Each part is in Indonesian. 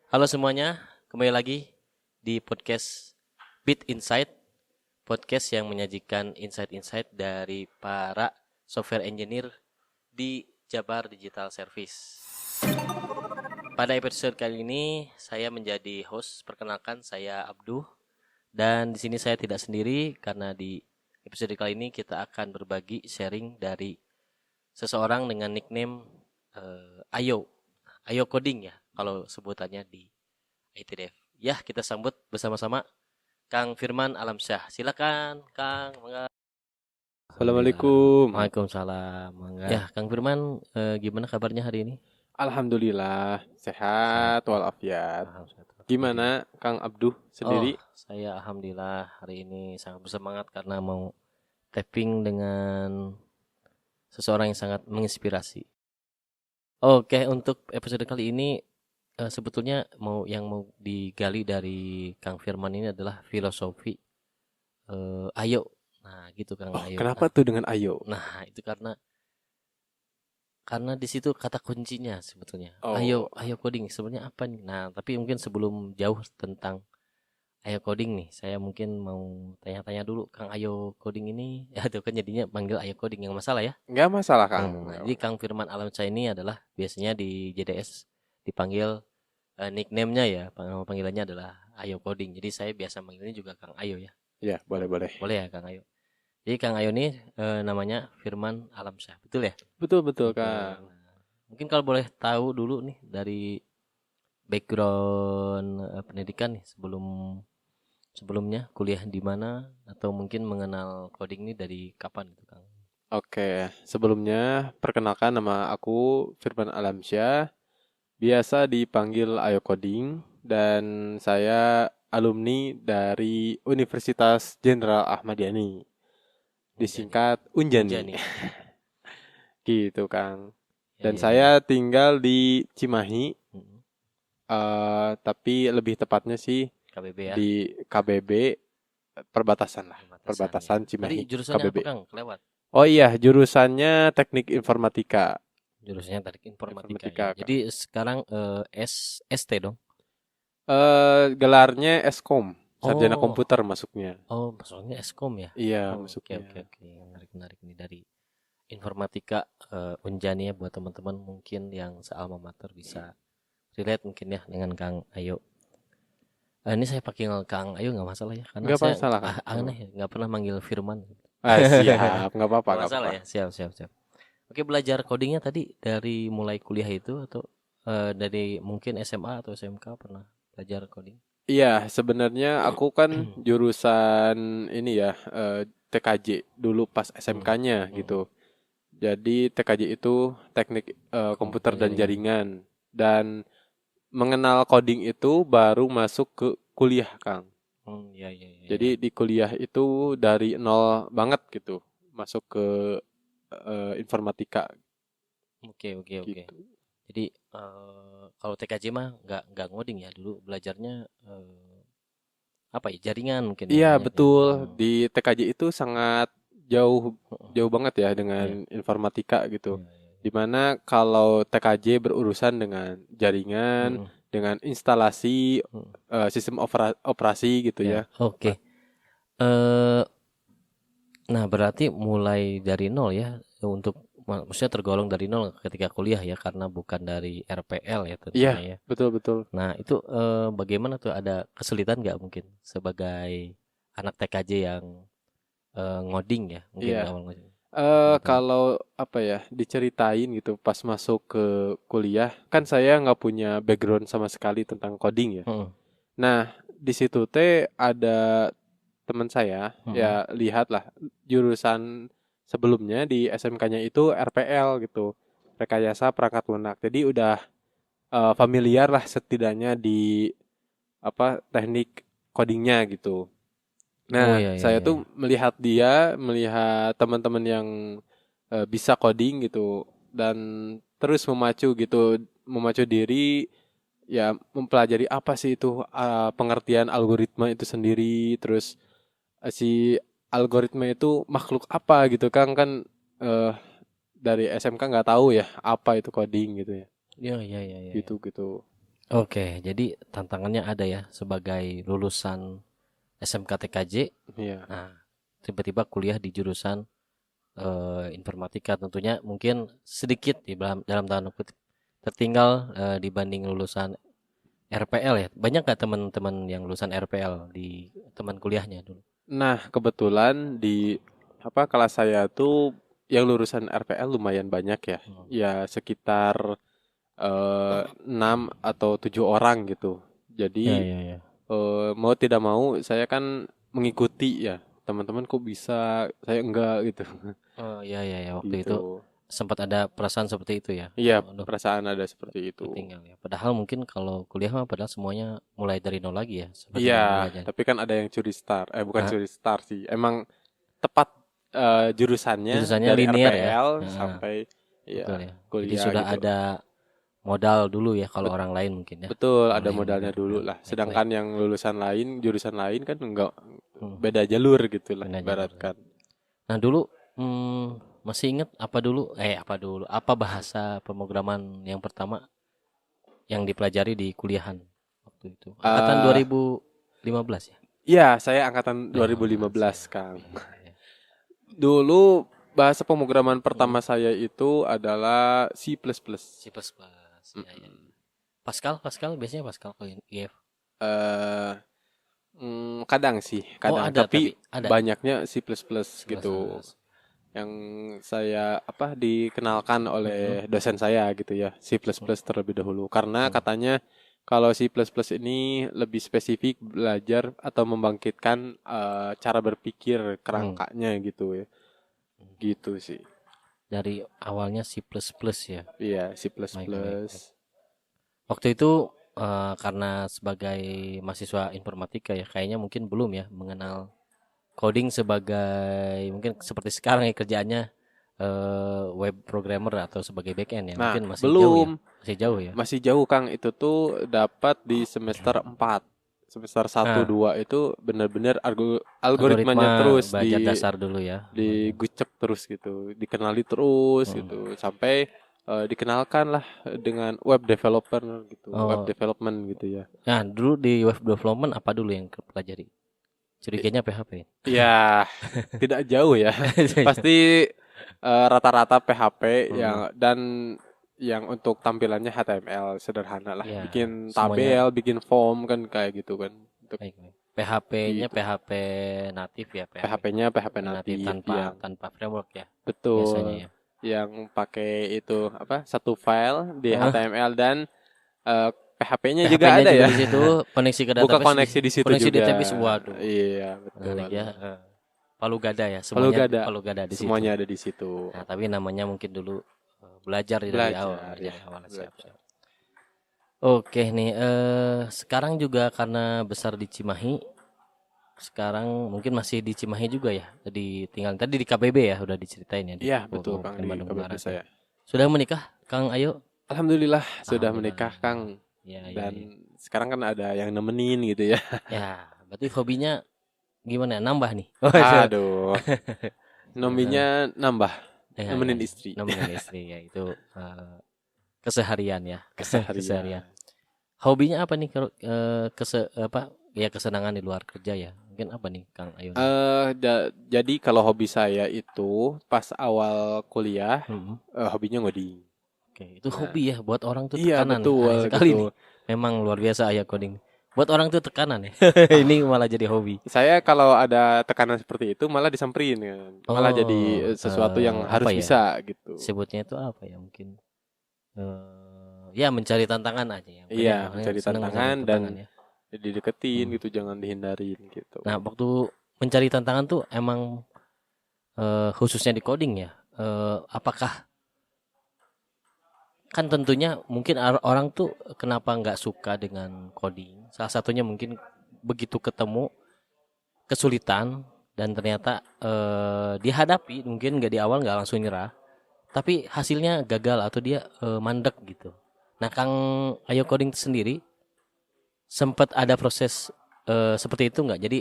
Halo semuanya, kembali lagi di podcast Bit Insight, podcast yang menyajikan insight-insight dari para software engineer di Jabar Digital Service. Pada episode kali ini saya menjadi host. Perkenalkan, saya Abduh, dan di sini saya tidak sendiri karena di episode kali ini kita akan berbagi sharing dari seseorang dengan nickname Ayo, Ayo Coding ya kalau sebutannya di ITDF. Ya, kita sambut bersama-sama Kang Firman Alamsyah. Silakan, Kang. Mangga. Alhamdulillah. Assalamualaikum. Waalaikumsalam. Mangga. Ya, Ya, Kang Firman, gimana kabarnya hari ini? alhamdulillah Sehat sehat ya. walafiat. Alhamdulillah. Gimana Kang Abduh Oh, sendiri? saya alhamdulillah hari ini sangat bersemangat karena mau tapping dengan seseorang yang sangat menginspirasi. Oke, untuk episode kali ini sebetulnya mau digali dari Kang Firman ini adalah filosofi ayo. Nah, gitu Kang Oh, Ayo. kenapa tuh dengan Ayo? Nah, itu karena di situ kata kuncinya sebetulnya. Oh, Ayo coding sebenarnya apa nih? Nah, tapi mungkin sebelum jauh tentang Ayo coding nih, saya mungkin mau tanya-tanya dulu Kang Ayo coding ini. Ya, itu kan jadinya manggil Ayo coding yang masalah ya. nggak masalah Kang. Nah, jadi Kang Firman Alamsyah ini adalah biasanya di JDS dipanggil nickname-nya ya, panggilannya adalah Ayo coding. Jadi saya biasa manggilnya juga Kang Ayo ya. Ya, boleh-boleh. Boleh ya Kang Ayo. Jadi Kang Ayo ini namanya Firman Alamsyah, betul ya? Betul-betul Oke. Kang. Nah, mungkin kalau boleh tahu dulu nih dari background pendidikan nih sebelumnya kuliah di mana atau mungkin mengenal coding ini dari kapan gitu Kang? Oke, sebelumnya perkenalkan nama aku Firman Alamsyah, biasa dipanggil Ayo Coding dan saya alumni dari Universitas Jenderal Ahmad Yani, Unjani. disingkat Unjani. Unjani. Gitu Kang. Ya Dan ya ya. saya tinggal di Cimahi, Mm-mm. tapi lebih tepatnya sih KBB ya, di KBB, perbatasan lah, perbatasan ya. perbatasan Tadi Cimahi jurusannya apa KBB. Kang? Kelewat. Oh iya, jurusannya Teknik Informatika. Jurusannya tadi informatika ya. Informatika Kang. Jadi sekarang ST dong. Gelarnya Eskom, sarjana Oh, komputer masuknya. oh, maksudnya Eskom ya. Iya, Oh, oke masuknya. oke oke. Menarik nih dari informatika Unjani ya buat teman-teman mungkin yang sealma mater bisa relate mungkin ya dengan Kang Ayo. Ini saya panggil Kang Ayo nggak masalah ya karena Nggak saya masalah Kang. Nggak aneh apa-apa. ya, nggak pernah manggil Firman. Siap, nggak apa-apa, Nggak nggak masalah apa-apa. ya, siap siap siap. Oke, belajar codingnya tadi dari mulai kuliah itu atau dari mungkin SMA atau SMK pernah belajar coding? Iya, sebenarnya aku kan jurusan ini ya, TKJ dulu pas Hmm, SMK-nya gitu. hmm. Jadi TKJ itu teknik komputer Komputer dan jaringan. jaringan, dan mengenal coding itu baru masuk ke kuliah, Kang. Ya ya ya Jadi ya. di kuliah itu dari nol banget gitu, masuk ke informatika Oke oke oke. gitu. Jadi kalau TKJ mah nggak ngoding ya dulu belajarnya apa ya jaringan mungkin ya Iya, banyak ya. betul. Di TKJ itu sangat jauh jauh banget ya dengan Iya. informatika gitu. Iya, iya, iya. Dimana kalau TKJ berurusan dengan jaringan, Mm-mm. dengan instalasi Mm. sistem operasi gitu Ya ya. oke. eh Nah, berarti mulai dari nol ya untuk maksudnya tergolong dari nol ketika kuliah ya karena bukan dari RPL ya Iya, tentunya ya. betul betul. Nah, itu bagaimana tuh ada kesulitan nggak mungkin sebagai anak TKJ yang ngoding ya mungkin Iya. awal ngoding kesulitan. Kalau apa ya diceritain gitu pas masuk ke kuliah, kan saya nggak punya background sama sekali tentang coding ya. Heeh, Nah, di situ teh ada teman saya, ya heeh. lihatlah jurusan sebelumnya di SMK-nya itu RPL gitu, rekayasa perangkat lunak. Jadi udah familiar lah setidaknya di apa teknik codingnya gitu. Oh Nah, ya ya saya ya tuh ya. melihat dia, melihat teman-teman yang bisa coding gitu dan terus memacu diri ya mempelajari apa sih itu pengertian algoritma itu sendiri, terus si algoritma itu makhluk apa gitu kan kan eh, dari SMK nggak tahu ya apa itu coding gitu ya Ya ya ya ya ya. gitu gitu. Oke, jadi tantangannya ada ya sebagai lulusan SMK TKJ. Iya. Nah, tiba-tiba kuliah di jurusan informatika, tentunya mungkin sedikit di dalam tanda kutip tertinggal dibanding lulusan RPL ya. Banyak nggak teman-teman yang lulusan RPL di teman kuliahnya dulu? Nah, kebetulan di apa kelas saya tuh yang lulusan RPL lumayan banyak ya. Hmm. Ya sekitar 6 atau 7 orang gitu. Ya, Jadi ya, ya. mau tidak mau saya kan mengikuti ya. Teman-teman kok bisa, saya enggak gitu. Oh, ya, ya, ya. Waktu itu Gitu. sempat ada perasaan seperti itu ya. Iya, Aduh, perasaan ada seperti itu. tertinggal ya. Padahal mungkin kalau kuliah mah padahal semuanya mulai dari nol lagi ya, seperti Iya, Bang belajar. tapi kan ada yang curi star. Bukan Ah, curi star sih. Emang tepat jurusannya jurusannya dari linear ya. RPL Ah, sampai ya betul ya. Jadi kuliah sudah gitu. ada modal dulu ya kalau Bet- orang lain mungkin ya. Betul, ada Mulai modalnya modal. dulu Ah, lah. baik-baik. Sedangkan yang lulusan lain, jurusan lain kan enggak Hmm, beda jalur gitu lah, benar jalur. ibaratkan. Nah dulu masih ingat apa bahasa pemrograman yang pertama yang dipelajari di kuliahan waktu itu? Angkatan eh 2015 ya? ya, saya angkatan 15 ya. 2015, Kang. Ya, ya. Dulu bahasa pemrograman Hmm, pertama saya itu adalah C++. C++. Ya, ya. Pascal, Pascal biasanya Pascal kalau IF. Eh kadang sih, Oh kadang. ada Tapi tapi ada banyaknya C++ gitu. C++. Yang saya apa dikenalkan Hmm, oleh dosen saya gitu ya, C++ hmm, terlebih dahulu. Karena hmm, katanya kalau C++ ini lebih spesifik belajar atau membangkitkan cara berpikir hmm. kerangkanya gitu ya. Gitu sih. Dari awalnya C++ ya. Iya, C++. Baik, baik, baik. Waktu itu karena sebagai mahasiswa informatika ya, kayaknya mungkin belum ya mengenal coding sebagai mungkin seperti sekarang ya kerjaannya web programmer atau sebagai backend ya. Nah, Mungkin masih jauh ya. belum. Masih jauh ya. Masih jauh Kang, itu tuh dapat di semester 4. Semester satu Nah, 2 itu benar-benar algoritma algoritmanya terus belajar dasar dulu ya. digucek terus gitu, dikenali terus Hmm. gitu, sampai dikenalkan lah dengan web developer gitu, web Oh, development gitu ya. nah dulu di web development apa dulu yang pelajari? I- Curiganya PHP. Ya, tidak jauh ya. Pasti rata-rata PHP Hmm. dan yang untuk tampilannya HTML sederhana lah, Ya, bikin semuanya tabel, bikin form kan kayak gitu kan. Untuk baik, baik. PHP-nya gitu. PHP natif ya, PHP PHP-nya PHP natif natif tanpa yang tanpa framework ya biasanya betul, ya. yang pakai itu apa? Satu file di Heeh, HTML dan PHP-nya juga PHP-nya ada juga ya. di situ, koneksi ke Buka database koneksi di situ koneksi juga. database waduh, Iya, menarik ya. betul. Palu gada ya, Kalau semuanya gak ada, palu gada di situ. semuanya ada di situ. Nah, tapi namanya mungkin dulu belajar dari awal, Belajar ya, dari awal siap, belajar. siap. Oke nih, sekarang juga karena besar di Cimahi, sekarang mungkin masih di Cimahi juga ya. Jadi tinggal tadi di KBB ya, udah diceritain ya di Iya, betul Kang, Kabupaten di Bandung KBB Barat ya. saya. Sudah menikah, Kang Ayo? Alhamdulillah sudah Alhamdulillah. menikah Kang, Ya, ya, ya. dan sekarang kan ada yang nemenin gitu ya. Ya, berarti hobinya gimana? Nambah nih. Aduh, Heeh. nominya nambah, Ya, ya, nemenin ya. istri. Nemenin istri ya itu keseharian ya. Keseharian. Keseharian. Hobinya apa nih kalau apa ya kesenangan di luar kerja ya? Mungkin apa nih Kang Ayo nih? Jadi kalau hobi saya itu pas awal kuliah, Mm-mm. hobinya ngoding. Oke, itu Nah, hobi ya buat orang tuh iya tekanan ya. betul Aneh sekali gitu. nih. Memang luar biasa Ayah coding. Buat orang tuh tekanan ya. Ini Ah, malah jadi hobi. saya kalau ada tekanan seperti itu malah disamperin kan. Malah jadi Oh, sesuatu yang apa harus ya? bisa gitu. Sebutnya itu apa ya? Mungkin ya mencari tantangan aja ya. Mungkin Iya, ya, makanya mencari senang mencari tantangan dan tantangan ya. dideketin Hmm. gitu, jangan dihindarin gitu. Nah, waktu mencari tantangan tuh emang khususnya di coding ya. Apakah kan tentunya mungkin orang tuh kenapa nggak suka dengan coding? Salah satunya mungkin begitu ketemu kesulitan dan ternyata dihadapi mungkin nggak di awal nggak langsung nyerah, tapi hasilnya gagal atau dia mandek gitu. Nah, Kang Ayo Coding sendiri sempat ada proses seperti itu nggak? Jadi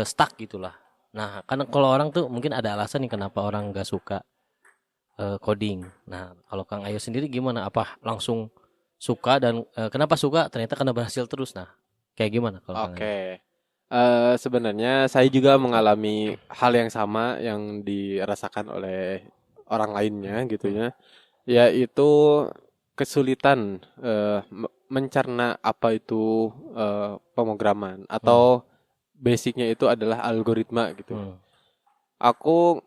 stuck gitulah. Nah, karena kalau orang tuh mungkin ada alasan nih kenapa orang nggak suka coding. Nah, kalau Kang Ayo sendiri gimana? Apa langsung suka dan kenapa suka? Ternyata karena berhasil terus. Nah, kayak gimana kalau kalian? Oke. Sebenarnya saya juga mengalami hal yang sama yang dirasakan oleh orang lainnya gitu ya, yaitu kesulitan mencerna apa itu pemrograman Hmm. atau basicnya itu adalah algoritma gitu. Hmm. Aku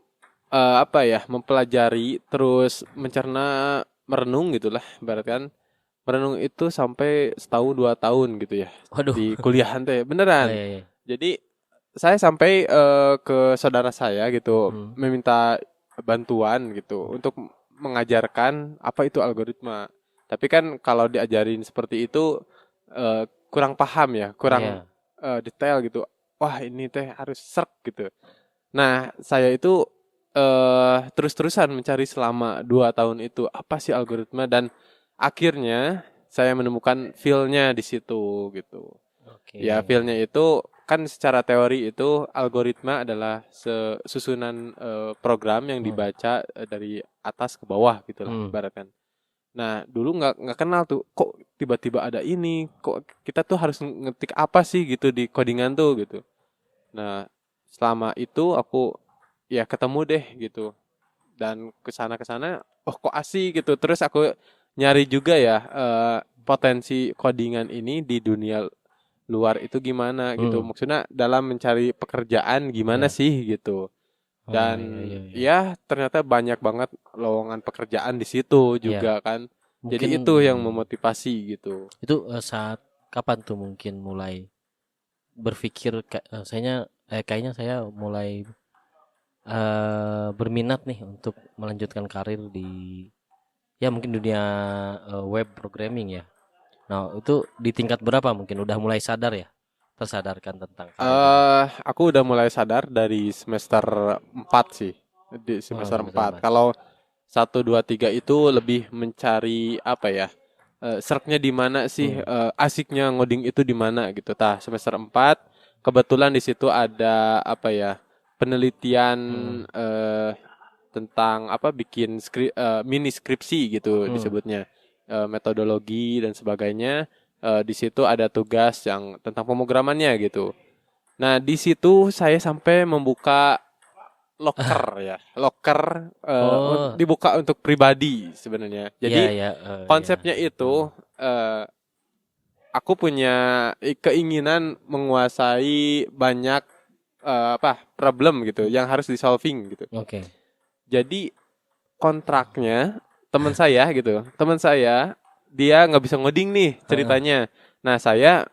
apa ya, mempelajari terus mencerna, merenung gitulah berarti kan. Merenung itu sampai setahun 2 tahun gitu ya Waduh. di kuliahan teh Oh, beneran. iya, iya. Jadi saya sampai ke saudara saya gitu Hmm. meminta bantuan gitu untuk mengajarkan apa itu algoritma. Tapi kan kalau diajarin seperti itu kurang paham ya, kurang Iya. detail gitu. Wah ini teh harus serk gitu. Nah saya itu terus-terusan mencari selama 2 tahun itu apa sih algoritma dan akhirnya saya menemukan feel-nya di situ gitu. Oke. Ya, feel-nya itu kan secara teori itu algoritma adalah susunan program yang Hmm. dibaca dari atas ke bawah gitulah Hmm. ibaratkan. Nah, dulu nggak kenal tuh, kok tiba-tiba ada ini, kok kita tuh harus ngetik apa sih gitu di codingan tuh gitu. Nah, selama itu aku ya ketemu deh gitu dan ke sana oh kok asik gitu. Terus aku nyari juga ya potensi codingan ini di dunia luar itu gimana gitu. Hmm. Maksudnya dalam mencari pekerjaan gimana Ya. sih gitu. Oh, iya, Dan iya, iya. ya ternyata banyak banget lowongan pekerjaan di situ Iya. juga kan. Mungkin Jadi itu yang memotivasi gitu. itu saat kapan tuh mungkin mulai berpikir kayaknya saya mulai berminat nih untuk melanjutkan karir di ya mungkin dunia web programming ya. Nah, itu di tingkat berapa mungkin udah mulai sadar ya? Tersadarkan tentang karir ini. Aku udah mulai sadar dari semester 4 sih. Di Oh, semester semester 4. 4. Kalau 1, 2, 3 itu lebih mencari apa ya? Serknya di mana sih? Hmm. Asiknya ngoding itu di mana gitu. Tah, semester 4 kebetulan di situ ada apa ya? Penelitian Hmm. eh, tentang apa bikin mini skripsi gitu Hmm. disebutnya. Metodologi dan sebagainya. Di situ ada tugas yang tentang pemrogramannya gitu. Nah, di situ saya sampai membuka locker ya. Locker Oh, dibuka untuk pribadi sebenarnya. iya Jadi ya, ya. konsepnya Hmm. itu aku punya keinginan menguasai banyak apa problem gitu yang harus disolving gitu. Oke. Jadi kontraknya teman saya gitu. Teman saya dia nggak bisa ngoding nih Heeh. ceritanya. Nah, saya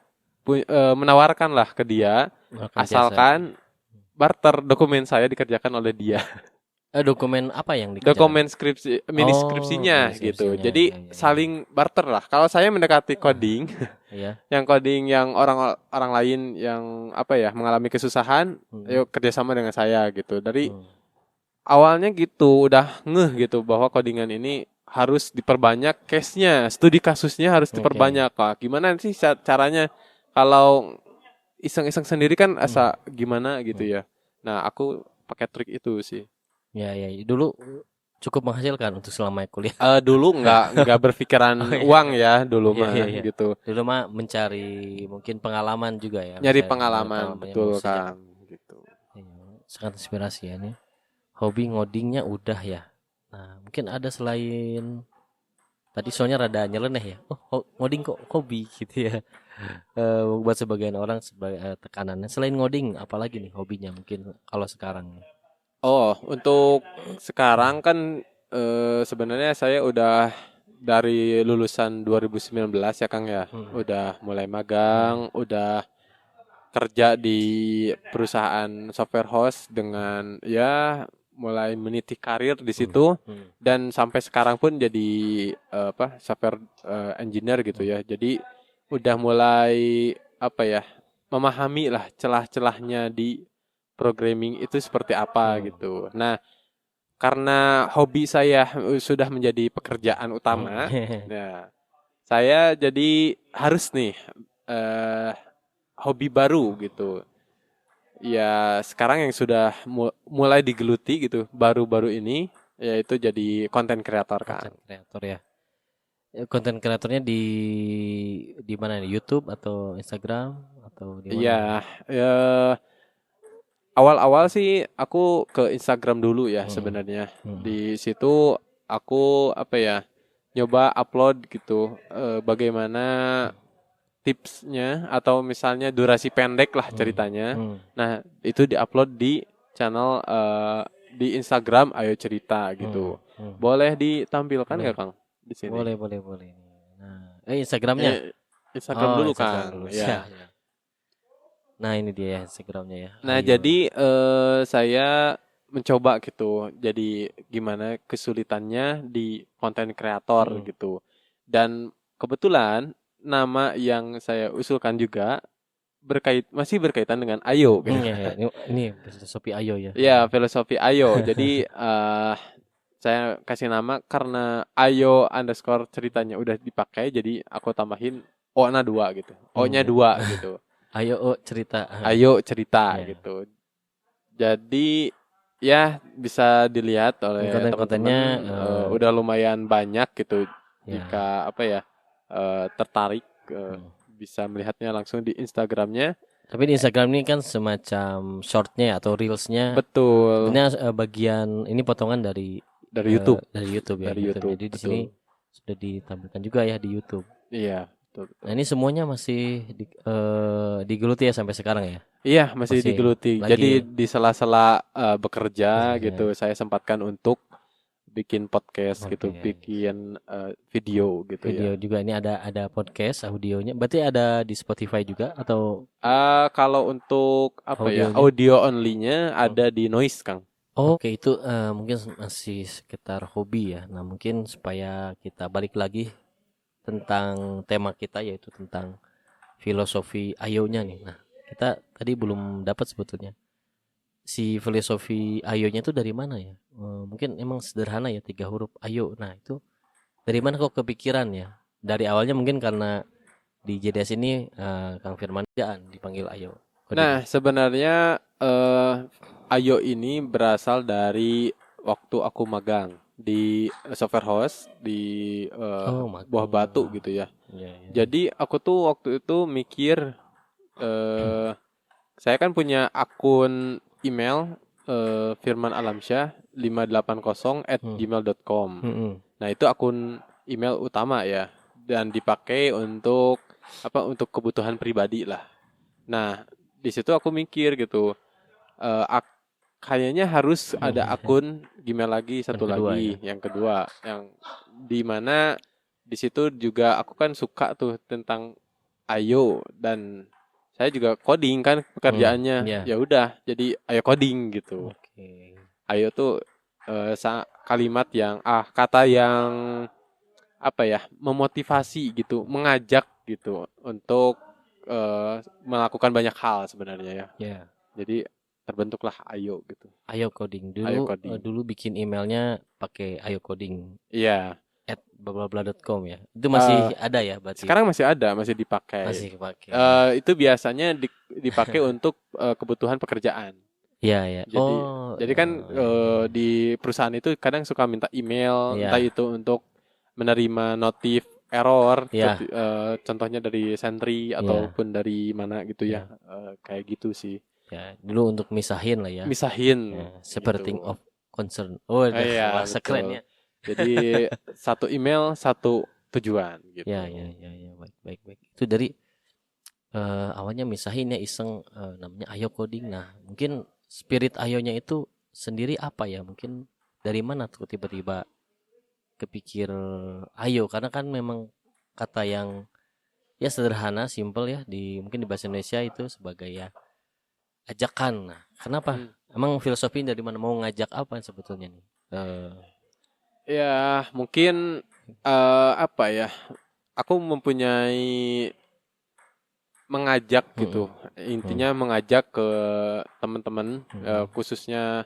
menawarkan lah ke dia Melakukan jasa. asalkan barter dokumen saya dikerjakan oleh dia. Dokumen apa yang dikerjakan? Dokumen skripsi, mini Oh, skripsinya mini gitu. skripsinya. Jadi Ya, ya, ya. saling barter lah. Kalau saya mendekati coding, Iya. yang coding yang orang orang lain yang apa ya mengalami kesusahan, Hmm. ayo kerjasama dengan saya gitu. Dari Hmm. awalnya gitu udah ngeh gitu bahwa codingan ini harus diperbanyak case-nya, studi kasusnya harus Oke. diperbanyak. Kak. Gimana sih caranya kalau iseng-iseng sendiri kan Hmm. asa gimana gitu Hmm. ya. Nah, aku pakai trik itu sih. Ya, ya, ya. Dulu cukup menghasilkan untuk selama kuliah. Dulu nggak berpikiran Oh iya. uang ya dulu Iya, iya, mah iya. gitu. Dulu mah mencari mungkin pengalaman juga ya, Nyari mencari pengalaman pengalaman betul sejak Kang gitu. sangat inspirasi ya nih. Hobi ngodingnya udah ya. Nah, mungkin ada selain tadi soalnya rada nyeleneh ya. Oh, ngoding kok hobi gitu ya. Buat sebagian orang sebagai tekanannya. Selain ngoding, apalagi nih hobinya mungkin kalau sekarang. Oh, untuk sekarang kan sebenarnya saya udah dari lulusan 2019 ya Kang ya. Hmm. Udah mulai Hmm. magang, udah kerja di perusahaan software host dengan ya mulai meniti karir di Hmm. situ Hmm. dan sampai sekarang pun jadi apa software engineer gitu Hmm. ya. Jadi udah mulai apa ya memahami lah celah-celahnya di programming itu seperti apa Hmm. gitu. Nah, karena hobi saya sudah menjadi pekerjaan utama, Hmm. nah saya jadi harus nih eh, hobi baru gitu. Ya sekarang yang sudah mulai digeluti gitu baru-baru ini yaitu jadi konten kreator kan. Konten kreator ya. Konten kreatornya di mana nih? YouTube atau Instagram atau di mana? Iya, ya awal-awal sih aku ke Instagram dulu ya Mm-mm. sebenarnya. Mm-mm. Di situ aku apa ya, nyoba upload gitu, bagaimana tipsnya atau misalnya durasi pendek lah Mm. ceritanya. Mm. Nah, itu diupload di channel di Instagram Ayo Cerita Mm. gitu. Mm. Boleh ditampilkan Boleh, nggak Kang di sini? boleh, boleh, boleh. Nah, Instagramnya? Eh, Instagram Oh, dulu Instagram Kang, dulu. ya. Ya, ya. Nah, ini dia ya Instagramnya ya. Nah, Ayo. jadi saya mencoba gitu. Jadi gimana kesulitannya di konten kreator Mm-mm. gitu. Dan kebetulan nama yang saya usulkan juga masih berkaitan dengan Ayo gitu. Ya, ya. Ini Shopee Ayo ya. Ya, filosofi Ayo. Jadi saya kasih nama karena Ayo underscore ceritanya udah dipakai, jadi aku tambahin O-nya 2 gitu. O-nya Ya. 2 gitu. Ayo oh, cerita. Ayo cerita Ya. gitu. Jadi ya bisa dilihat Ini oleh konten-kontennya teman-teman, udah lumayan banyak gitu ya. jika apa ya, tertarik Hmm. bisa melihatnya langsung di Instagramnya. Tapi di Instagram ini kan semacam shortnya atau reelsnya Betul, sebenarnya bagian ini potongan dari YouTube, dari YouTube ya dari YouTube. YouTube, Jadi di sini betul. sudah ditampilkan juga ya di YouTube. Iya, betul, Nah betul. ini semuanya masih digeluti ya sampai sekarang ya. Iya, masih Masih digeluti. Jadi lagi di sela-sela bekerja gitu, ya, saya sempatkan untuk bikin podcast gitu, oke. bikin video gitu Video ya. juga ini ada podcast audionya. Berarti ada di Spotify juga atau Kalau untuk apa ya, audionya? audio only-nya Hmm. ada di Noise, Kang. Oke itu mungkin masih sekitar hobi ya. Nah mungkin supaya kita balik lagi tentang tema kita yaitu tentang filosofi ayonya nih. Nah kita tadi belum dapat sebetulnya si filosofi ayonya itu dari mana ya? Mungkin emang sederhana ya 3 huruf ayo. Nah itu dari mana kok kepikiran ya? Dari awalnya mungkin karena di JDS ini Kang Firman Jaan dipanggil Ayo Coding. Nah, sebenarnya Ayo ini berasal dari waktu aku magang di software house di Oh, Buah magang. Batu gitu ya. Ya, ya. Jadi aku tuh waktu itu mikir, eh saya kan punya akun email Firman Alamsyah 580 at Hmm. gmail.com. Hmm. Nah, itu akun email utama ya dan dipakai untuk apa untuk kebutuhan pribadi lah. Nah, di situ aku mikir gitu, eh, ak- kayaknya harus ada akun Gmail lagi Yang satu kedua ya. lagi, yang kedua, yang di mana di situ juga aku kan suka tuh tentang Ayo dan saya juga coding kan pekerjaannya. Ya. Ya udah, jadi Ayo coding gitu. Oke. Ayo tuh kalimat yang kata yang apa ya memotivasi gitu, mengajak gitu untuk melakukan banyak hal sebenarnya ya. Ya. Jadi terbentuklah Ayo gitu. Ayo Coding. Ayo Dulu coding. dulu bikin emailnya pakai Ayo Coding Iya. @blablabla.com ya. Itu Eh, masih ada ya berarti. sekarang masih ada, masih dipakai. Masih pakai. Itu biasanya dipakai untuk kebutuhan pekerjaan. Ya, ya. Jadi Oh, jadi kan ya, ya, ya. di perusahaan itu kadang suka minta email, entah Ya, itu untuk menerima notif error, ya, contohnya dari Sentry ya, ataupun dari mana gitu ya, ya. kayak gitu sih. Ya, dulu untuk misahin lah ya. Misahin Ya, separating gitu. of concern. Oh, udah Iya, bahasa keren betul. ya. Jadi satu email satu tujuan Ya, gitu. ya, ya, ya, baik, baik, baik. Itu dari awalnya misahin ya iseng namanya Ayo Coding. Nah, mungkin spirit Ayonya itu sendiri apa ya? Mungkin dari mana tuh tiba-tiba kepikir Ayo karena kan memang kata yang ya sederhana, simple ya di mungkin di bahasa Indonesia itu sebagai ya ajakan. Nah, kenapa? Hmm. Emang filosofi dari mana mau ngajak apa sebetulnya nih? Ya, mungkin apa ya? Aku mempunyai mengajak Mm-mm, gitu. Intinya mengajak ke teman-teman mm-mm, khususnya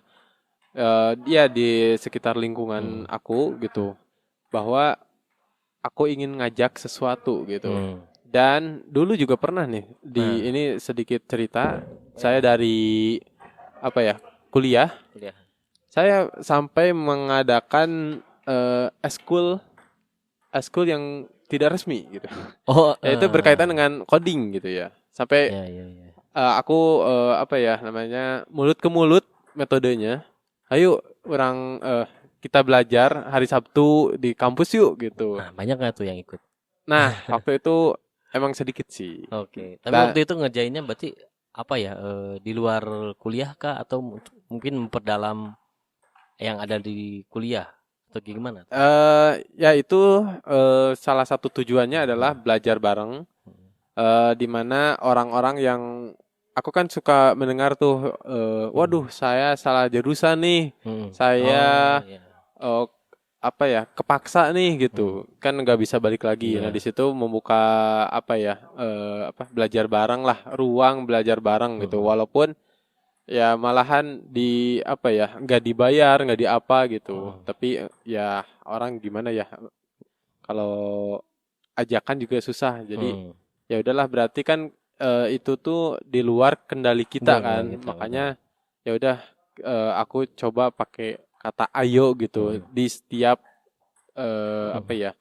dia di sekitar lingkungan mm-mm, aku gitu bahwa aku ingin ngajak sesuatu gitu. mm. Dan dulu juga pernah nih di Nah, ini sedikit cerita saya dari apa ya? Kuliah, kuliah. saya sampai mengadakan eskul eskul yang tidak resmi gitu. Oh, Ya itu berkaitan dengan coding gitu ya. Sampai ya, ya, ya. aku apa ya namanya mulut ke mulut metodenya. Ayo orang kita belajar hari Sabtu di kampus yuk gitu. Nah, banyak nggak tuh yang ikut? Nah, waktu itu emang sedikit sih. Oke. Tapi Da- waktu itu ngerjainnya berarti apa ya? Di luar kuliah kah atau mungkin memperdalam yang ada di kuliah atau gimana? Ya itu salah satu tujuannya adalah belajar bareng, di mana orang-orang yang aku kan suka mendengar tuh, waduh saya salah jurusan nih, Hmm. saya Oh, ya. eh, apa ya kepaksa nih Hmm. gitu, kan nggak bisa balik lagi. Nah di Iya. situ membuka apa ya apa belajar bareng lah, ruang belajar bareng gitu, Hmm. walaupun ya malahan di apa ya nggak dibayar nggak di apa gitu, Hmm. tapi ya orang gimana ya kalau ajakan juga susah. Jadi Hmm. ya udahlah berarti kan itu tuh di luar kendali kita Luar kan. kendali kita, betul. Makanya ya udah aku coba pakai kata ayo gitu Hmm. di setiap apa ya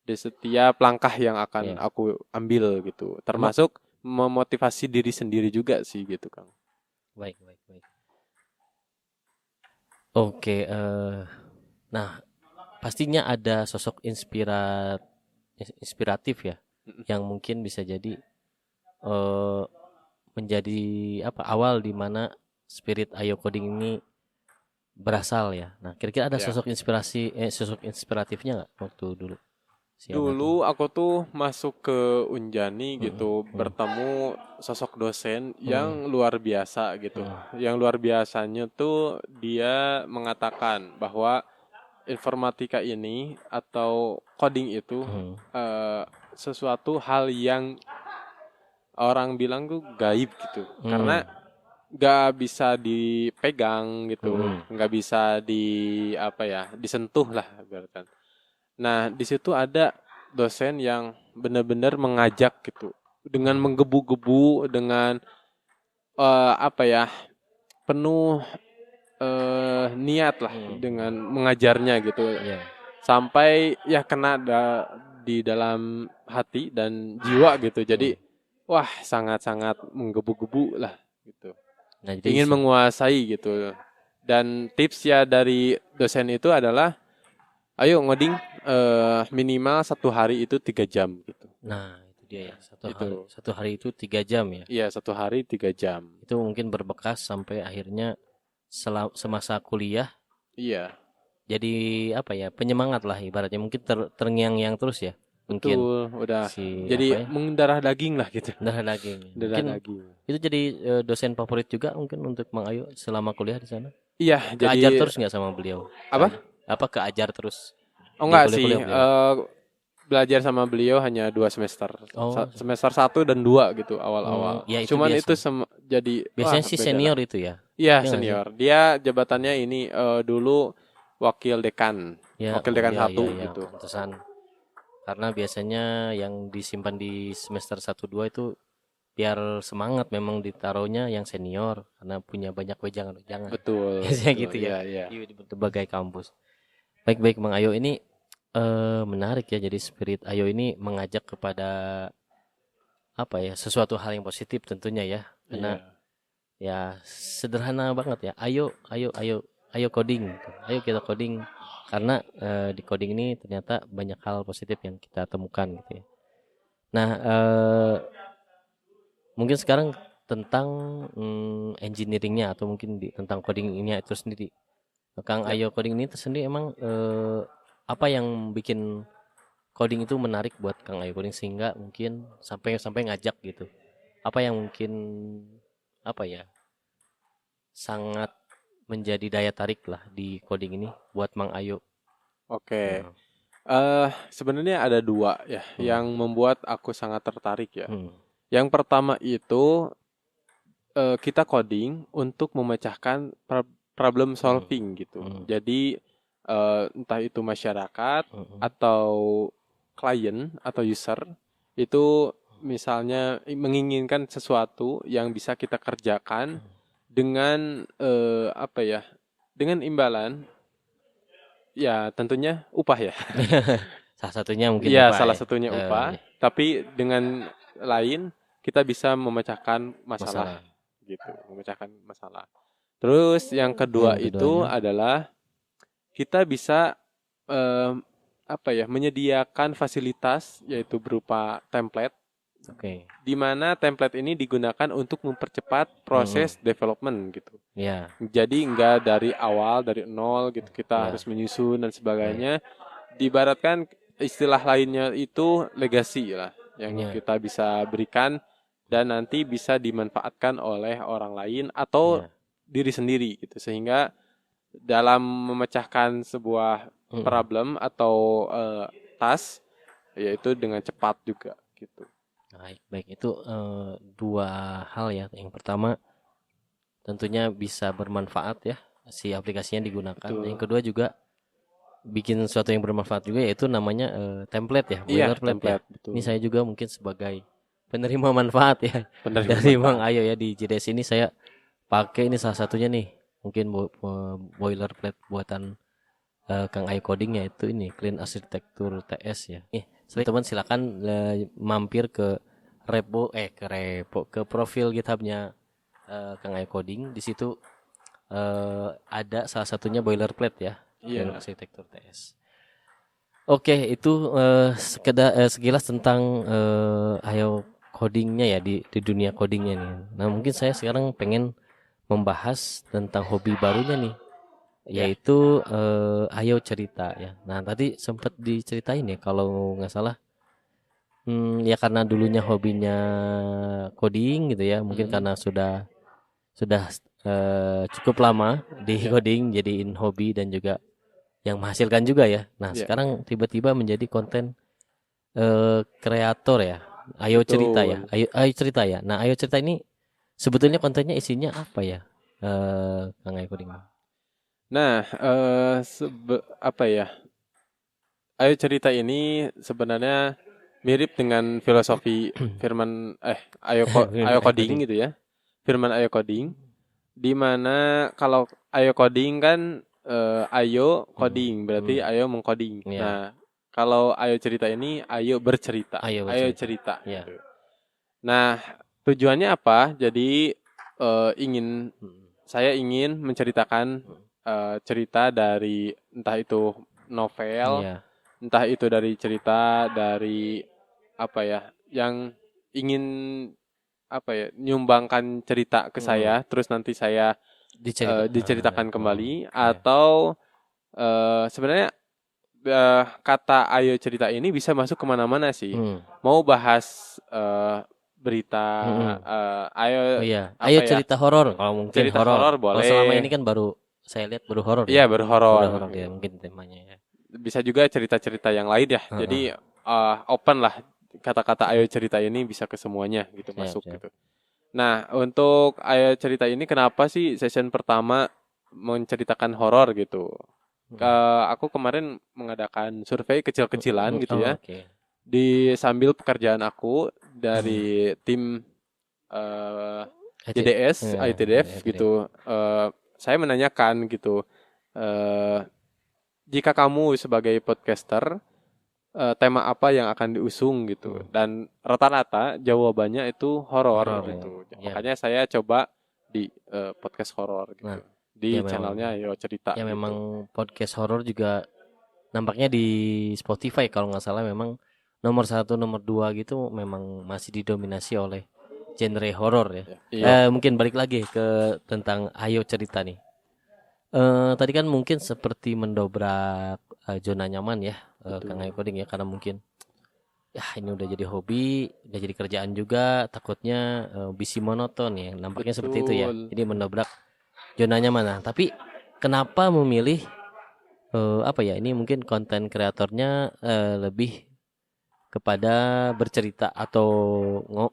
di setiap langkah yang akan Ya. aku ambil gitu. Emang Termasuk memotivasi diri sendiri juga sih gitu Kang. baik, baik, baik. Oke, nah pastinya ada sosok inspiratif ya, Mm-mm. yang mungkin bisa jadi eh, menjadi apa awal di mana spirit Ayo Coding ini berasal ya. Nah, kira-kira ada Ya. sosok inspiratifnya nggak waktu dulu? Siapa tuh? Dulu aku tuh masuk ke Unjani Mm-mm, gitu, mm, bertemu sosok dosen mm, yang luar biasa gitu. mm, Yang luar biasanya tuh dia mengatakan bahwa informatika ini atau coding itu mm, sesuatu hal yang orang bilang tuh gaib gitu. mm, Karena nggak bisa dipegang gitu, mm, nggak bisa di apa ya, disentuh lah ibaratkan. Nah, di situ ada dosen yang benar-benar mengajak gitu, dengan mm, menggebu-gebu, dengan apa ya, penuh niat lah dengan mm. mengajarnya gitu, Iya. sampai ya kena di dalam hati dan jiwa gitu. Jadi, Mm. wah sangat-sangat menggebu-gebu lah gitu. Nah, jadi Ingin menguasai gitu. Dan tips ya dari dosen itu adalah ayo ngoding minimal satu hari itu 3 jam gitu. nah itu dia ya. Itu Satu hari itu 3 jam ya. iya satu hari 3 jam. Itu mungkin berbekas sampai akhirnya semasa kuliah Iya jadi apa ya penyemangat lah ibaratnya mungkin terngiang-ngiang terus ya mungkin betul. Udah si apa jadi ya mendarah daging lah gitu. darah daging Darah mungkin daging. itu jadi dosen favorit juga mungkin untuk Mang Ayu selama kuliah di sana Iya keajar jadi terus nggak sama beliau apa? apa keajar terus Oh di enggak sih. kuliah-kuliah beliau Belajar sama beliau hanya 2 semester. oh Semester 1 dan 2 gitu awal-awal. ya itu Cuman itu biasa jadi biasanya wah si beda lah. senior itu ya Iya ya nggak sih senior. Dia jabatannya ini dulu wakil dekan. ya Wakil oh dekan ya ya 1 ya gitu. pantesan karena biasanya yang disimpan di semester 1 2 itu biar semangat memang ditaruhnya yang senior karena punya banyak wejangan-wejangan. Betul, Biasanya betul. gitu ya Iya, iya. di berbagai kampus. Baik-baik Mang Ayo ini menarik ya jadi spirit Ayo ini mengajak kepada apa ya sesuatu hal yang positif tentunya ya karena Iya. ya sederhana banget ya ayo ayo ayo ayo coding gitu. Ayo kita coding karena di coding ini ternyata banyak hal positif yang kita temukan gitu ya. Nah mungkin sekarang tentang engineeringnya atau mungkin tentang coding ini itu sendiri. Kang Ya. Ayo coding ini tersendiri emang apa yang bikin coding itu menarik buat Kang Ayo coding sehingga mungkin sampai sampai ngajak gitu. Apa yang mungkin apa ya sangat menjadi daya tarik lah di coding ini buat Mang Ayo. Oke. Nah, Sebenarnya ada dua ya hmm, yang membuat aku sangat tertarik ya. hmm, Yang pertama itu kita coding untuk memecahkan problem hmm, solving gitu. hmm, Jadi entah itu masyarakat hmm, atau klien atau user itu misalnya menginginkan sesuatu yang bisa kita kerjakan dengan apa ya? Dengan imbalan ya tentunya upah ya. Salah satunya mungkin Iya, upah salah ya. satunya upah, tapi dengan lain kita bisa memecahkan masalah Masalah. gitu, memecahkan masalah. Terus yang kedua Yang itu keduanya, adalah kita bisa em, apa ya, menyediakan fasilitas yaitu berupa template oke. di mana template ini digunakan untuk mempercepat Mm-mm. proses development gitu. Ya, Jadi enggak dari awal dari nol gitu kita ya, harus menyusun dan baik. sebagainya. Diibaratkan istilah lainnya itu legacy lah yang Ya, kita bisa berikan dan nanti bisa dimanfaatkan oleh orang lain atau ya. diri sendiri gitu sehingga dalam memecahkan sebuah Mm-mm. problem atau task yaitu dengan cepat juga gitu. Baik, baik. Itu dua hal ya. Yang pertama tentunya bisa bermanfaat ya si aplikasinya digunakan. Yang Betul. kedua juga bikin sesuatu yang bermanfaat juga yaitu namanya template ya, Iya, boilerplate ya. template Ini betul. saya juga mungkin sebagai penerima manfaat ya Penerima dari Mang manfaat. Ayo ya di JDS ini saya pakai ini salah satunya nih. Mungkin boilerplate buatan Kang Ayo Coding yaitu ini Clean Architecture TS ya. Teman-teman silakan mampir ke profil GitHub-nya Kang Ayo Coding. Di situ ada salah satunya boilerplate ya, Clean Iya, Architecture TS. Oke, itu sekilas tentang Ayo codingnya ya di dunia codingnya nih. Nah, mungkin saya sekarang pengen membahas tentang hobi barunya nih, ya. yaitu Ayo cerita ya. Nah, tadi sempat diceritain ya kalau nggak salah, ya karena dulunya hobinya coding gitu ya, mungkin Mm. karena sudah cukup lama di Ya, coding jadiin hobi dan juga yang menghasilkan juga ya. Nah, ya, sekarang tiba-tiba menjadi konten kreator ya. Ayo cerita ya. betul. Ayo cerita ya. Nah, ayo cerita ini sebetulnya kontennya isinya apa ya? Kang Ayo Coding. Nah, apa ya? Ayo cerita ini sebenarnya mirip dengan filosofi firman ayo Ayo coding Coding. gitu ya. Firman ayo coding di mana kalau ayo coding kan ayo Hmm. coding berarti Hmm. ayo mengcoding. Ya, Nah, kalau ayo cerita ini ayo bercerita. ayo Ayo bercerita. cerita Ya. gitu. Nah, tujuannya apa? Jadi ingin Hmm. saya ingin menceritakan cerita dari entah itu novel, Ya. entah itu dari cerita dari apa ya, yang ingin apa ya, nyumbangkan cerita ke Hmm. saya, terus nanti saya Dicerita. diceritakan kembali, Ya. atau sebenarnya kata ayo cerita ini bisa masuk kemana-mana sih. Hmm. Mau bahas berita, Hmm. ayo Oh iya, ayo apa ya, cerita horor kalau mungkin cerita horor. horor Kalau selama ini boleh, kan baru saya lihat baru horor iya ya. berhoror. Baru horor ya mungkin temanya ya. Bisa juga cerita-cerita yang lain ya. Heeh. Jadi open lah, kata-kata ayo cerita ini bisa ke semuanya gitu Siap, masuk siap. gitu. Nah, untuk ayo cerita ini kenapa sih session pertama menceritakan horor gitu? Hmm. Aku kemarin mengadakan survei kecil-kecilan gitu Oh, ya. oke. Di sambil pekerjaan aku dari tim JDS, ITDF ITD. gitu. Saya menanyakan gitu, eh, jika kamu sebagai podcaster, tema apa yang akan diusung gitu. Hmm. Dan rata-rata jawabannya itu horor Horor ya. gitu. Ya. Makanya saya coba di podcast horor Nah, gitu. Di ya channelnya memang Yo Cerita ya gitu. memang podcast horor juga nampaknya di Spotify kalau nggak salah memang nomor satu nomor dua gitu memang masih didominasi oleh genre horor ya. Ya, iya, Mungkin balik lagi ke tentang ayo cerita nih. Tadi kan mungkin seperti mendobrak zona nyaman ya, Kang betul. Ayo Coding ya, karena mungkin ya ini udah jadi hobi, udah jadi kerjaan juga, takutnya bisi monoton ya, nampaknya seperti itu ya. Betul. Jadi mendobrak zona nyaman. Nah, tapi kenapa memilih apa ya? Ini mungkin konten kreatornya lebih kepada bercerita atau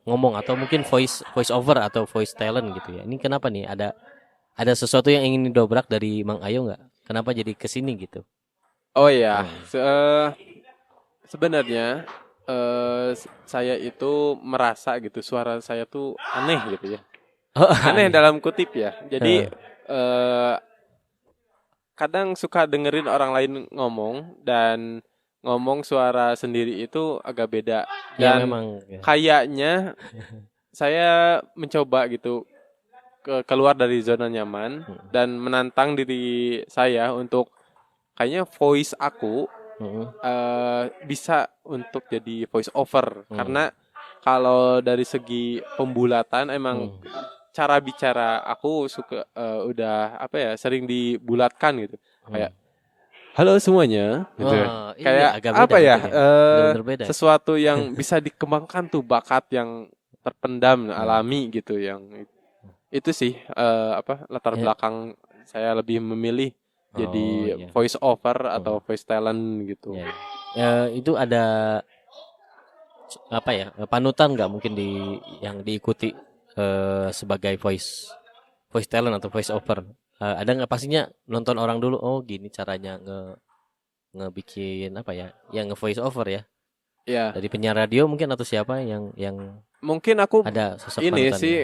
ngomong atau mungkin voice over atau voice talent gitu ya. Ini kenapa nih? Ada sesuatu yang ingin didobrak dari Mang Ayo nggak? Kenapa jadi kesini gitu? Oh ya, Hmm. sebenarnya saya itu merasa gitu suara saya tuh aneh gitu ya. Oh, Aneh aneh. dalam kutip ya. Jadi Heeh. kadang suka dengerin orang lain ngomong dan ngomong suara sendiri itu agak beda. Ya Dan memang ya. kayaknya saya mencoba gitu keluar dari zona nyaman dan menantang diri saya untuk kayaknya voice aku Mm-mm. bisa untuk jadi voice over Hmm. karena kalau dari segi pembulatan emang Hmm. cara bicara aku suka udah apa ya sering dibulatkan gitu kayak halo semuanya gitu Wah, iya kayak agak beda apa ya mungkin ya. Benar-benar beda. sesuatu yang bisa dikembangkan tuh bakat yang terpendam Hmm. alami gitu yang itu sih apa latar Ya. belakang saya lebih memilih Oh jadi iya. voice over Hmm. atau voice talent gitu. Ya. Itu ada apa ya? Panutan nggak mungkin yang diikuti sebagai voice voice talent atau voice over? Ada nggak pastinya nonton orang dulu. Oh gini caranya ngebikin apa ya? Yang nge voice over ya. Ya, Dari penyiar radio mungkin atau siapa yang mungkin aku ada sosok ini panutannya. sih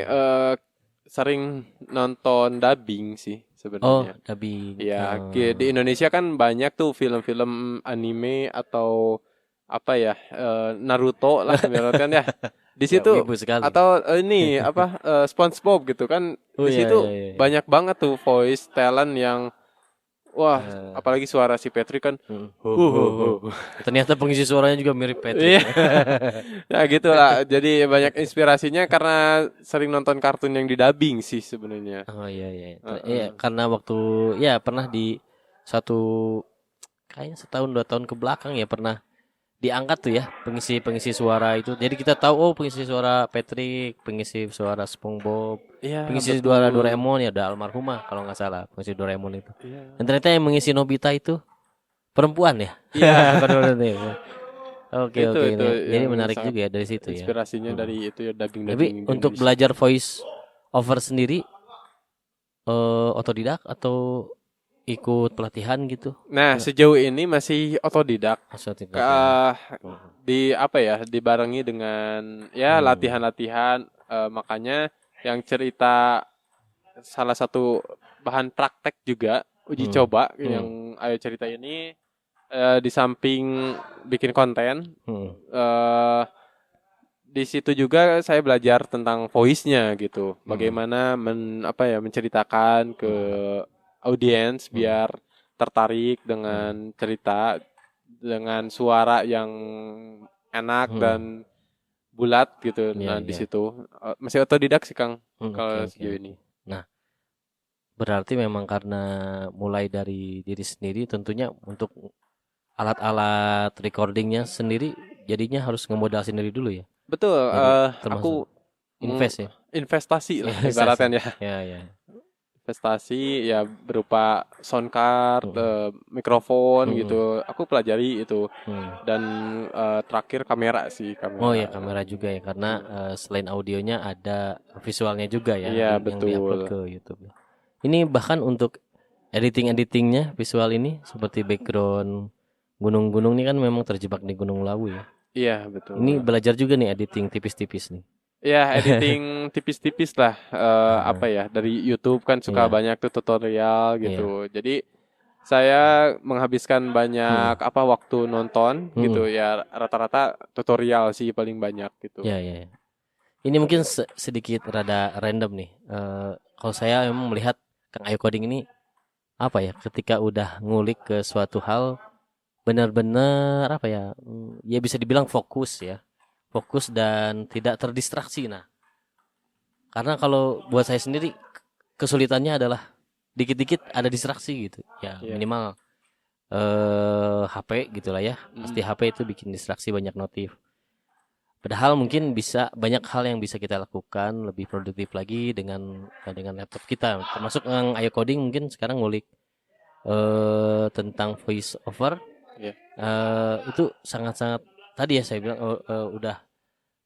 sering nonton dubbing sih Oh, sebenarnya. dubbing. Ya, di Indonesia kan banyak tuh film-film anime atau apa ya Naruto lah ibaratkan ya. Di Ya, situ wibu sekali. atau ini apa SpongeBob gitu kan. Oh Di iya situ iya iya. banyak banget tuh voice talent yang wah, Eh, apalagi suara si Patrick kan. Ho, ho, ho. Huh. Ternyata pengisi suaranya juga mirip Patrick. Iya, ya gitulah. Jadi banyak inspirasinya karena sering nonton kartun yang didubbing sih sebenarnya. Oh iya iya. Iya, Heeh. karena waktu ya pernah di satu kayaknya setahun 2 tahun ke belakang ya pernah diangkat tuh ya pengisi suara itu. Jadi kita tahu oh pengisi suara Patrick, pengisi suara SpongeBob, Iya, pengisi suara betul. Doraemon ya ada almarhumah kalau nggak salah pengisi Doraemon itu. Dan Iya. ternyata yang mengisi Nobita itu perempuan ya. Iya, Benar-benar nih. Oke oke itu ini jadi yang menarik sangat juga ya dari situ ya. inspirasinya dari itu ya Tapi dubbing-dubbing di untuk Indonesia. belajar voice over sendiri otodidak atau ikut pelatihan gitu? Nah, Enggak. sejauh ini masih otodidak. Otodidak ya. Kah Hmm. di apa ya dibarengi dengan ya Hmm. latihan-latihan makanya yang cerita salah satu bahan praktek juga uji Hmm. coba Hmm. yang ayo cerita ini di samping bikin konten Hmm. eh di situ juga saya belajar tentang voice-nya gitu. Hmm. Bagaimana apa ya menceritakan ke audiens Hmm. biar tertarik Hmm. dengan cerita dengan suara yang enak Hmm. dan bulat gitu. Ya Nah, di ya. situ masih otodidak sih Kang Oke kalau oke sejauh oke. ini. Nah, berarti memang karena mulai dari diri sendiri tentunya untuk alat-alat recordingnya sendiri jadinya harus ngemodal sendiri dulu ya. Betul, Jadi termasuk aku invest ya. investasi lah Investasi. ibaratnya ya. Ya ya. Investasi ya berupa sound card, Hmm. mikrofon Hmm. gitu. Aku pelajari itu Hmm. dan terakhir kamera sih Oh ya kamera. kamera juga ya karena Hmm. selain audionya ada visualnya juga ya Iya yang diupload betul. ke YouTube. Ini bahkan untuk editingnya visual ini seperti background gunung-gunung ini kan memang terjebak di Gunung Lawu ya. Iya Ini betul. belajar juga nih editing tipis-tipis nih. Ya editing tipis-tipis lah. Apa Aha, ya dari YouTube kan suka iya, banyak tuh tutorial iya. gitu. Jadi saya menghabiskan Hmm, banyak apa waktu nonton hmm, gitu ya rata-rata tutorial sih paling banyak gitu. ya, ya, ya. Ini mungkin sedikit rada random nih. Kalau saya memang melihat Kang Ayu Coding ini apa ya? Ketika udah ngulik ke suatu hal, benar-benar apa ya? Ya bisa dibilang fokus ya, fokus dan tidak terdistraksi. Nah, karena kalau buat saya sendiri kesulitannya adalah dikit-dikit ada distraksi gitu. Ya Iya. minimal HP gitulah ya. Pasti Mm. HP itu bikin distraksi banyak notif. Padahal mungkin bisa banyak hal yang bisa kita lakukan lebih produktif lagi dengan laptop kita. Termasuk yang Ayo Coding mungkin sekarang ngulik tentang voice over. Iya. Itu sangat-sangat tadi ya saya bilang udah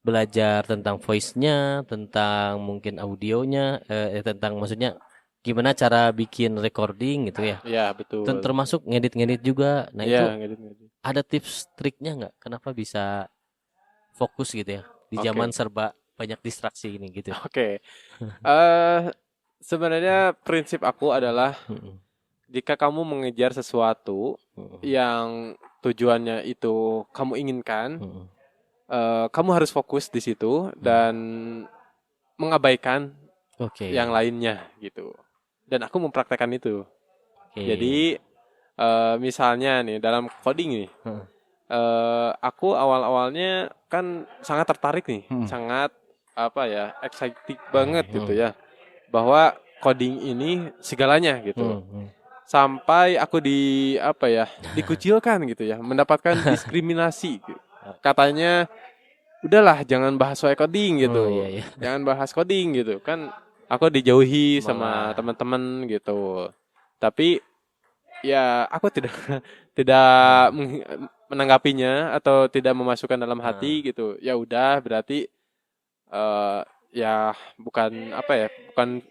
belajar tentang voice-nya, tentang mungkin audionya, tentang maksudnya gimana cara bikin recording gitu ya. Iya betul. Termasuk ngedit-ngedit juga. Nah Iya itu ngedit-ngedit. ada tips triknya nggak? Kenapa bisa fokus gitu ya di zaman Oke. serba banyak distraksi ini gitu. Oke. Eh sebenarnya prinsip aku adalah Mm-mm. jika kamu mengejar sesuatu Mm-mm. yang tujuannya itu kamu inginkan, Mm-mm. kamu harus fokus di situ dan mengabaikan Oke. yang lainnya gitu. Dan aku mempraktekkan itu. Oke. Jadi misalnya nih dalam coding nih, Heeh. aku awal-awalnya kan sangat tertarik nih, Hmm. sangat apa ya, excited banget gitu Hmm. ya, bahwa coding ini segalanya gitu. Hmm. Sampai aku apa ya, dikucilkan gitu ya, mendapatkan diskriminasi. Katanya, udahlah jangan bahas soal coding Oh iya gitu, iya. jangan bahas coding gitu kan. Aku dijauhi sama Malah. teman-teman gitu. Tapi ya aku tidak tidak meng- menanggapinya atau tidak memasukkan dalam Ah, hati gitu. Ya udah berarti eh ya bukan apa ya, bukan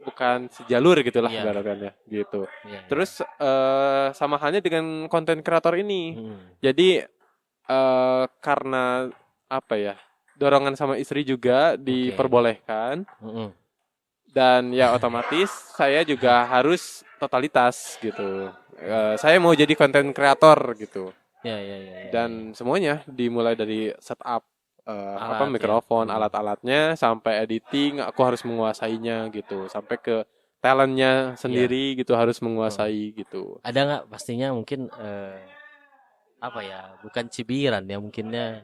bukan sejalur gitulah iya. ibaratnya gitu. Iya iya. Terus sama halnya dengan konten kreator ini. Hmm. Jadi karena apa ya, dorongan sama istri juga Oke. diperbolehkan Mm-mm. dan ya otomatis saya juga harus totalitas gitu. Saya mau jadi konten kreator gitu. Ya ya ya ya ya. Dan semuanya dimulai dari setup apa Alat ya. mikrofon, alat-alatnya sampai editing aku harus menguasainya gitu. Sampai ke talentnya Iya. sendiri gitu harus Heeh. menguasai gitu. Ada nggak pastinya mungkin apa ya? Bukan cibiran ya mungkinnya.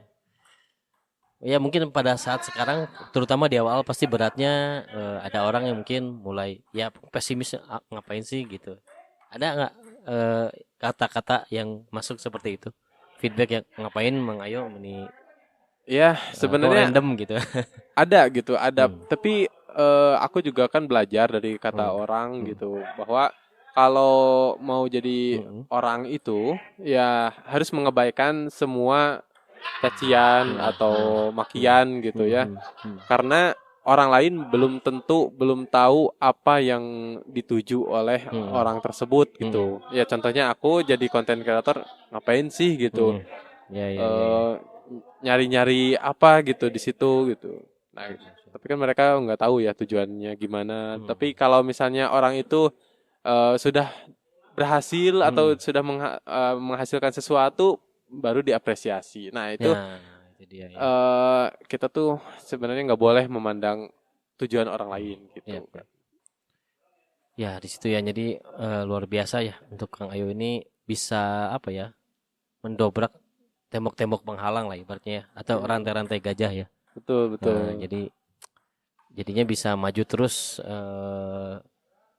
Ya mungkin pada saat sekarang terutama di awal pasti beratnya ada orang yang mungkin mulai ya pesimis ngapain sih gitu. Ada nggak eh, kata-kata yang masuk seperti itu? Feedback yang ngapain Mang Ayo ini Ya kok sebenarnya random gitu. ada gitu, ada. Hmm. Tapi aku juga kan belajar dari kata Hmm. orang Hmm. gitu bahwa kalau mau jadi Hmm. orang itu ya harus mengabaikan semua cacian Hmm. atau Hmm. makian gitu Hmm. ya. Hmm. Hmm. Karena orang lain belum tahu apa yang dituju oleh Hmm. orang tersebut Hmm. gitu. Ya contohnya aku jadi content creator ngapain sih gitu. Hmm. Ya ya ya ya. eh Nyari-nyari apa gitu di situ gitu. Nah, Siap, siap, siap. tapi kan mereka nggak tahu ya tujuannya gimana. Hmm. Tapi kalau misalnya orang itu sudah berhasil atau Hmm. sudah menghasilkan sesuatu, baru diapresiasi. Nah, itu Ya, itu dia ya. kita tuh sebenarnya nggak boleh memandang tujuan orang lain Ya, gitu ya. kan. Ya, di situ ya. Jadi luar biasa ya untuk Kang Ayo ini bisa apa ya? Mendobrak tembok-tembok penghalang lah ibaratnya ya atau Iya, rantai-rantai gajah ya. betul Nah, betul. jadinya bisa maju terus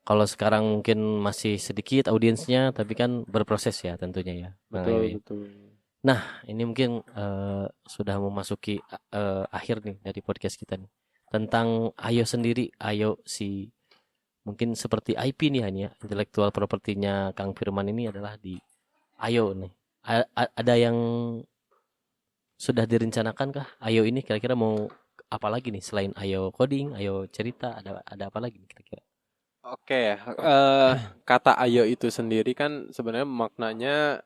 kalau sekarang mungkin masih sedikit audiensnya tapi kan berproses ya tentunya ya Kang Ayo Betul ya. betul. Nah, ini mungkin sudah memasuki akhir nih dari podcast kita nih. Tentang Ayo sendiri, Ayo si mungkin seperti IP nih hanya intellectual propertinya Kang Firman ini adalah di Ayo nih. Ada yang sudah direncanakan kah? Ayo ini kira-kira mau apa lagi nih selain Ayo coding, Ayo cerita, ada apa lagi nih kira-kira? Oke, kata ayo itu sendiri kan sebenarnya maknanya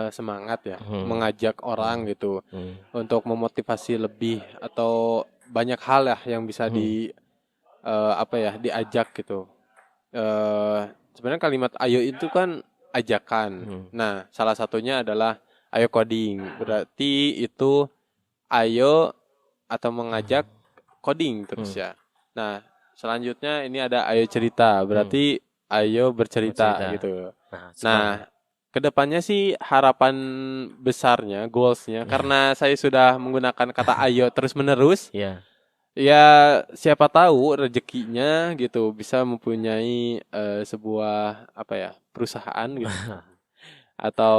semangat ya, Hmm, mengajak hmm, orang gitu hmm, untuk memotivasi lebih atau banyak hal ya yang bisa hmm, apa ya diajak gitu. Sebenarnya kalimat ayo itu kan ajakan. hmm, Nah, salah satunya adalah ayo coding. Berarti itu ayo atau mengajak coding terus hmm, ya. Nah, selanjutnya ini ada ayo cerita. hmm. Berarti ayo bercerita Bercerita. gitu. Nah, sekarang Nah, kedepannya sih harapan besarnya, goalsnya, karena saya sudah menggunakan kata ayo terus-menerus, ya. ya siapa tahu rezekinya gitu bisa mempunyai sebuah apa ya perusahaan gitu atau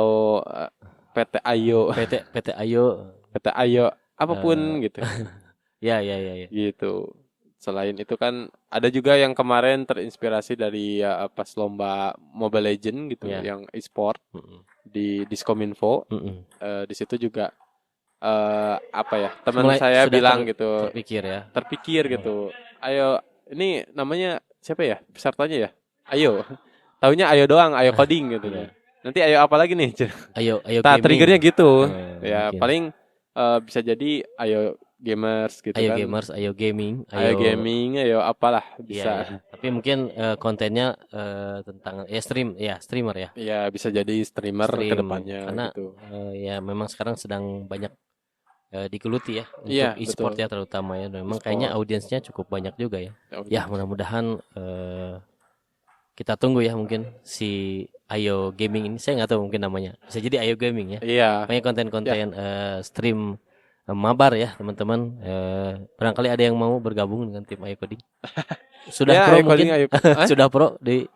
PT Ayo, PT Ayo PT Ayo eh apapun gitu. ya ya ya ya. Gitu. Selain itu kan ada juga yang kemarin terinspirasi dari ya, pas lomba Mobile Legend gitu, Ya. yang e-sport Mm-mm. di Diskominfo. Mm-mm. Di situ juga apa ya teman Mulai saya sudah bilang gitu, terpikir ya. terpikir Mm. gitu, ayo ini namanya siapa ya pesertanya ya, ayo, taunya ayo doang, ayo coding gitu kan. Iya. Nanti ayo apa lagi nih? Ayo ayo Nah, gaming. triggernya gitu. Oh, Ya mungkin. paling bisa jadi ayo gamers gitu Ayo kan. gamers, ayo gaming, Ayo gaming, ayo apalah bisa. Iya, tapi mungkin kontennya tentang streamer ya. Ya bisa jadi streamer ke Stream depannya karena gitu. ya memang sekarang sedang banyak digeluti ya Iya, untuk e-sport betul. ya terutama ya. Memang kayaknya E-sport. audiensnya cukup banyak juga ya. Ya, Ya mudah-mudahan kita tunggu ya mungkin si Ayo Gaming ini saya nggak tahu mungkin namanya bisa jadi Ayo Gaming ya. Iya. Banyak Ya, konten-konten stream mabar ya teman-teman. Barangkali ada yang mau bergabung dengan tim Ayo Coding. Sudah ya, pro ayo mungkin coding, ayo. Hah? sudah pro di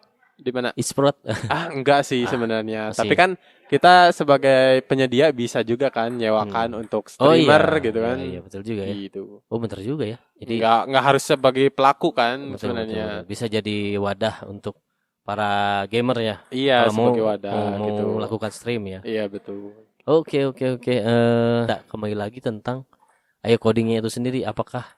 Di mana? e-sport. Enggak sih sebenarnya. masih. Tapi kan kita sebagai penyedia bisa juga kan nyewakan untuk Oh streamer iya, gitu kan. iya betul juga ya. Gitu. Oh betul juga ya. Jadi Enggak harus sebagai pelaku kan betul, sebenarnya. betul. Bisa jadi wadah untuk para gamer ya. Iya, Kalau mau sebagai wadah mau gitu. melakukan stream ya. Iya, betul. Oke. Kembali lagi tentang Ayo Codingnya itu sendiri. Apakah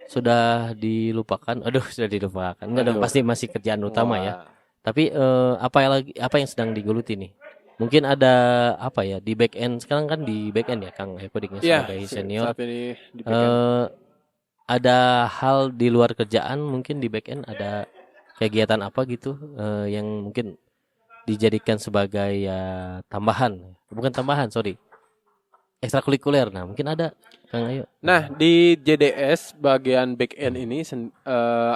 sudah dilupakan? Aduh, sudah dilupakan. Enggak dong, Aduh. pasti masih kerjaan utama ya. Wah. Tapi apa yang sedang digeluti nih? Mungkin ada apa ya di back end sekarang kan di back end ya Kang Ayo Codingnya Iya, sebagai senior. saat ini di backend. Ada hal di luar kerjaan mungkin di back end ada kegiatan apa gitu yang mungkin dijadikan sebagai tambahan, bukan tambahan, sorry, ekstrakurikuler. Nah, mungkin ada Kang Ayo. Nah, di JDS bagian back end ini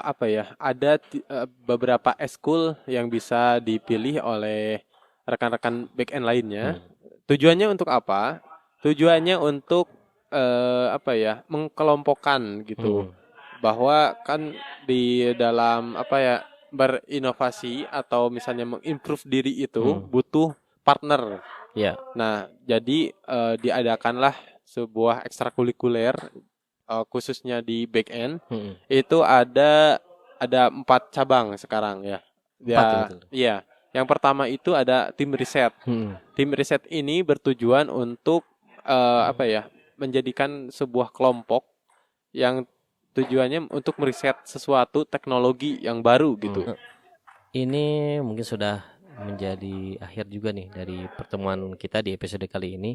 apa ya? Ada beberapa eskul yang bisa dipilih oleh rekan-rekan back end lainnya. Tujuannya untuk apa? Tujuannya untuk apa ya? Mengkelompokkan gitu. Bahwa kan di dalam apa ya? Berinovasi atau misalnya mengimprove diri itu butuh partner. Ya. Nah, jadi diadakanlah sebuah ekstrakurikuler khususnya di back end. Itu ada 4 cabang sekarang ya. Iya. Yang pertama itu ada tim riset. Tim riset ini bertujuan untuk apa ya? Menjadikan sebuah kelompok yang tujuannya untuk meriset sesuatu teknologi yang baru gitu. Ini mungkin sudah menjadi akhir juga nih dari pertemuan kita di episode kali ini.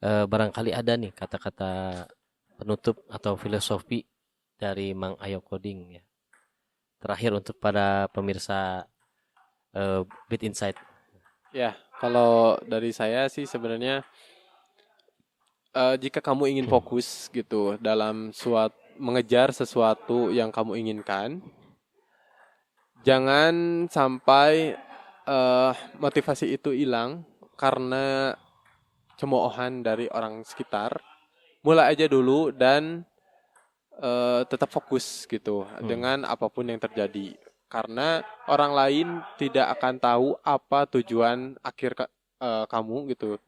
Barangkali ada nih kata-kata penutup atau filosofi dari Mang Ayo Coding ya. Terakhir untuk para pemirsa Bit Insight. Ya, kalau dari saya sih sebenarnya jika kamu ingin fokus gitu dalam mengejar sesuatu yang kamu inginkan, jangan sampai motivasi itu hilang karena cemoohan dari orang sekitar. Mulai aja dulu dan tetap fokus gitu dengan apapun yang terjadi. Karena orang lain tidak akan tahu apa tujuan akhir kamu gitu.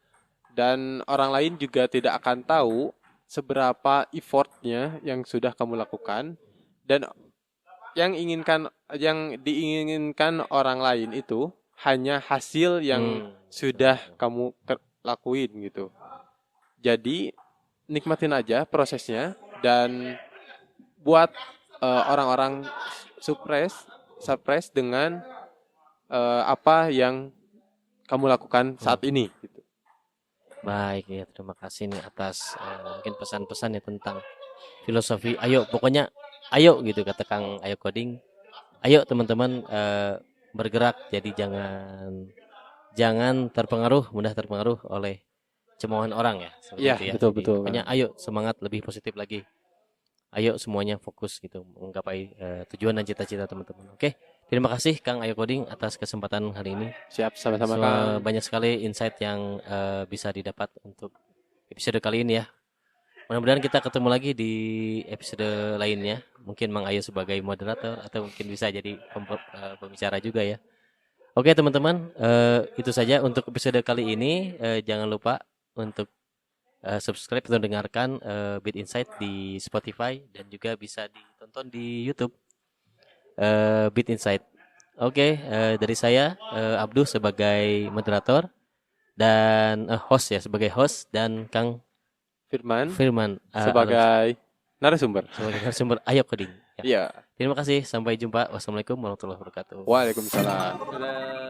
Dan orang lain juga tidak akan tahu seberapa effortnya yang sudah kamu lakukan. Dan yang diinginkan orang lain itu hanya hasil yang sudah kamu lakuin gitu. Jadi nikmatin aja prosesnya dan buat orang-orang surprise dengan apa yang kamu lakukan saat ini gitu. Baik ya, terima kasih nih atas mungkin pesan-pesan ya tentang filosofi. Ayo, pokoknya ayo gitu kata Kang Ayo Coding. Ayo teman-teman bergerak, jadi jangan mudah terpengaruh oleh cemoohan orang ya. Iya, itu ya. betul. Pokoknya ayo semangat, lebih positif lagi. Ayo semuanya fokus gitu menggapai tujuan dan cita-cita teman-teman. Oke. Terima kasih Kang Ayo Coding atas kesempatan hari ini. Siap, sama-sama Kang. Banyak sekali insight yang bisa didapat untuk episode kali ini ya. Mudah-mudahan kita ketemu lagi di episode lainnya. Mungkin Mang Ayo sebagai moderator atau mungkin bisa jadi pembicara juga ya. Oke teman-teman, itu saja untuk episode kali ini. Jangan lupa untuk subscribe atau dengarkan Bit Insight di Spotify dan juga bisa ditonton di YouTube. Bit Insight. Oke, dari saya Abduh sebagai moderator dan host ya, sebagai host, dan Kang Firman sebagai narasumber. Ayo Coding. Iya. Terima kasih, sampai jumpa. Wassalamualaikum warahmatullahi wabarakatuh. Waalaikumsalam.